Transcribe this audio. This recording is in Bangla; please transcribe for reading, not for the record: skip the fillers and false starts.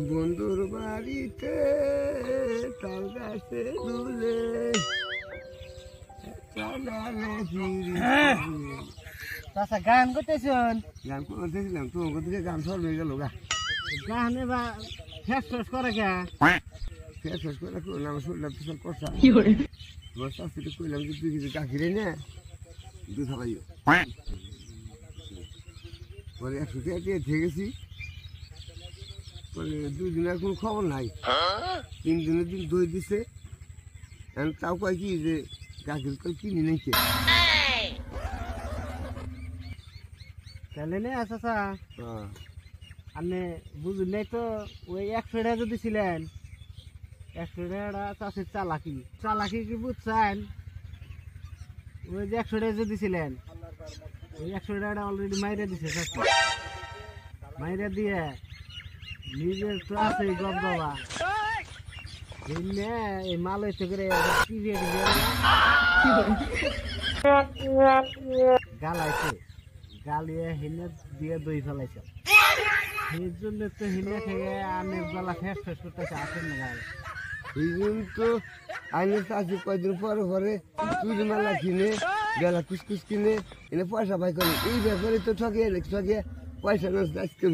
বন্ধুর বাড়িতে তাল গাছে দুলে চাচা গান করতেছেন? গান করতেছিলাম, তোমার দিকে গান সর হয়ে গেল গা। গানে বা ফেস ফেস করে কে? ফেস ফেস করে করলাম, শরীরটা পিছন করতাম। আমার শাস্তিতে কইলাম যে তুই কিছু গাখিরে না দুধ খাওয়াইও। পরে 100 টাকা দিয়ে গেছি। পরে 2 দিনের কোনো খবর নাই। 3 দিনের দিন দই দিছে। তাও কয় কি যে গাখির কল কিনি নাই কে। তাহলে নে চাচা আপনি বুঝলেই তো ওই 100 টাকা যদি ছিলেন 100 টাকা চাষের চালাকি কি বুঝছেন? ওই যে 100 টাকা যদি ছিলেন ওই 100 টাকাটা অলরেডি মাইরে দিছে চাষি, মাইরে দিয়ে নিজের তো আছে গপ বাবা এই মাল হইতে করে গালাইছে, গালিয়ে হিনে দিয়ে দই ফেলাইছে। সেই জন্য তো হিনে খেয়ে আমের গলা ফেস ফেস করতেছে, আসেন না গায়ে। এই জন্য তো আইনের চাষি কয়দিন পরে পরে চুরি মালা কিনে গেলা কুসকুস কিনে এনে পয়সা পাই করে। এই ব্যাপারে তো ঠকিয়ে পয়সা নষ্ট আজকে